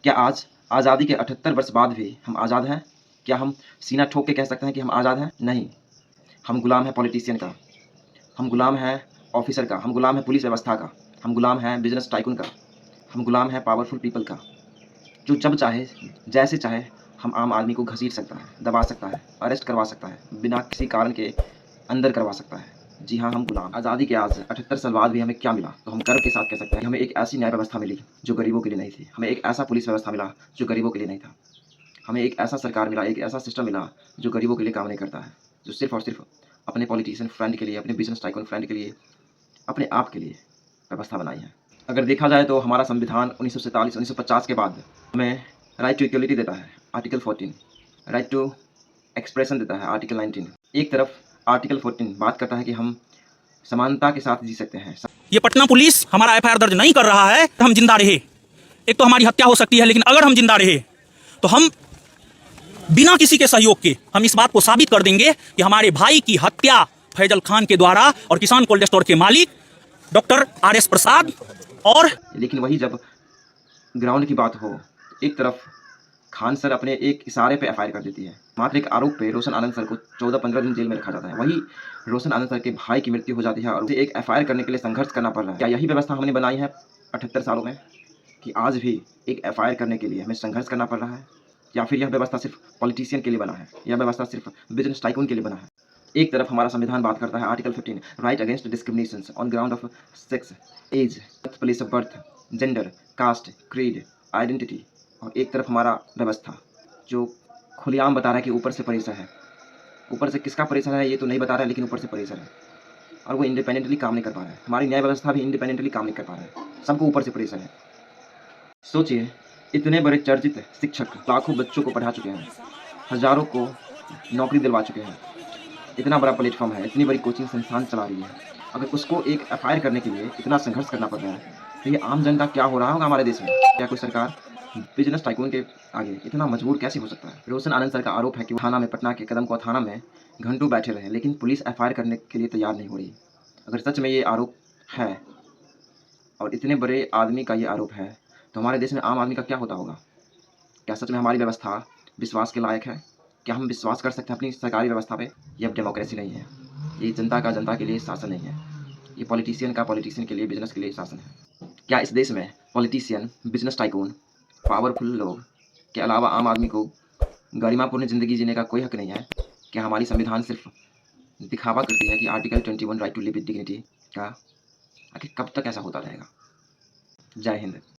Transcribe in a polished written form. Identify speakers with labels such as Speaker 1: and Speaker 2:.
Speaker 1: क्या आज आज़ादी के 78 वर्ष बाद भी हम आज़ाद हैं? क्या हम सीना ठोक के कह सकते हैं कि हम आज़ाद हैं? नहीं, हम गुलाम हैं पॉलिटिशियन का, हम गुलाम हैं ऑफ़िसर का, हम गुलाम हैं पुलिस व्यवस्था का, हम गुलाम हैं बिज़नेस टाइकून का, हम गुलाम हैं पावरफुल पीपल का, जो जब चाहे, जैसे चाहे हम आम आदमी को घसीट सकता है, दबा सकता है, अरेस्ट करवा सकता है, बिना किसी कारण के अंदर करवा सकता है। जी हाँ, हम गुलाम। आज़ादी के आज 78 साल बाद भी हमें क्या मिला? तो हम गर्व के साथ कह सकते हैं कि हमें एक ऐसी न्याय व्यवस्था मिली, जो गरीबों के लिए नहीं थी। हमें एक ऐसा पुलिस व्यवस्था मिला, जो गरीबों के लिए नहीं था। हमें एक ऐसा सरकार मिला, एक ऐसा सिस्टम मिला, जो गरीबों के लिए काम नहीं करता है, जो सिर्फ़ और सिर्फ़ अपने पॉलिटिशियन फ्रेंड के लिए, अपने बिज़नेस टाइकून फ्रेंड के लिए, अपने आप के लिए व्यवस्था बनाई है। अगर देखा जाए तो हमारा संविधान 1947-1950 के बाद हमें राइट टू इक्वलिटी देता है, आर्टिकल 14, राइट टू एक्सप्रेशन देता है, आर्टिकल 19। एक तरफ आर्टिकल 14 बात करता है कि हम समानता के साथ जी सकते हैं।
Speaker 2: ये पटना पुलिस हमारा एफआईआर दर्ज नहीं कर रहा है, हम जिंदा रहे। एक तो हमारी हत्या हो सकती है, लेकिन अगर हम जिंदा रहे तो हम बिना किसी के सहयोग के हम इस बात को साबित कर देंगे कि हमारे भाई की हत्या फैजल खान के द्वारा और किसान कोल्ड स्टोर के मालिक डॉक्टर आर.एस. प्रसाद और
Speaker 1: लेकिन वही जब ग्राउंड की बात हो, एक तरफ खान सर अपने एक इशारे पे एफआईआर कर देती है। मात्र एक आरोप पे रोशन आनंद सर को 14-15 दिन जेल में रखा जाता है। वही रोशन आनंद सर के भाई की मृत्यु हो जाती है और उसे एक एफआईआर करने के लिए संघर्ष करना पड़ रहा है। क्या यही व्यवस्था हमने बनाई है 78 सालों में, कि आज भी एक एफआईआर करने के लिए हमें संघर्ष करना पड़ रहा है? या फिर यह व्यवस्था सिर्फ पॉलिटिशियन के लिए बना है? यह व्यवस्था सिर्फ बिजनेस टाइकून के लिए बना है? एक तरफ हमारा संविधान बात करता है, article 15, right against discrimination on ground of sex, age, place of birth, gender, caste, creed, identity. और एक तरफ हमारा व्यवस्था जो खुलेआम बता रहा है कि ऊपर से प्रेशर है। ऊपर से किसका प्रेशर है ये तो नहीं बता रहा है, लेकिन ऊपर से प्रेशर है और वो इंडिपेंडेंटली काम नहीं कर पा रहा है। हमारी न्याय व्यवस्था भी इंडिपेंडेंटली काम नहीं कर पा रहा है, सबको ऊपर से प्रेशर है। सोचिए, इतने बड़े चर्चित शिक्षक लाखों बच्चों को पढ़ा चुके हैं, हज़ारों को नौकरी दिलवा चुके हैं, इतना बड़ा प्लेटफॉर्म है, इतनी बड़ी कोचिंग संस्थान चला रही है। अगर उसको एक एफआईआर करने के लिए इतना संघर्ष करना पड़ रहा है, तो ये आम जनता क्या हो रहा होगा हमारे देश में? क्या कोई सरकार बिजनेस टाइकून के आगे इतना मजबूर कैसे हो सकता है? रोशन आनंद सर का आरोप है कि वो थाना में, पटना के कदमकुआं थाना में घंटों बैठे रहे, लेकिन पुलिस एफआईआर करने के लिए तैयार नहीं हो रही। अगर सच में ये आरोप है और इतने बड़े आदमी का ये आरोप है, तो हमारे देश में आम आदमी का क्या होता होगा? क्या सच में हमारी व्यवस्था विश्वास के लायक है? क्या हम विश्वास कर सकते हैं अपनी सरकारी व्यवस्था पे? ये अब डेमोक्रेसी नहीं है, ये जनता का जनता के लिए शासन नहीं है, ये पॉलिटिशियन का पॉलिटिशियन के लिए, बिजनेस के लिए शासन है। क्या इस देश में पॉलिटिशियन, बिजनेस टाइकून, पावरफुल लोग के अलावा आम आदमी को गरिमापूर्ण ज़िंदगी जीने का कोई हक नहीं है? क्या हमारी संविधान सिर्फ दिखावा करती है कि article 21 right to live with dignity का? आखिर कब तक ऐसा होता रहेगा? जय हिंद।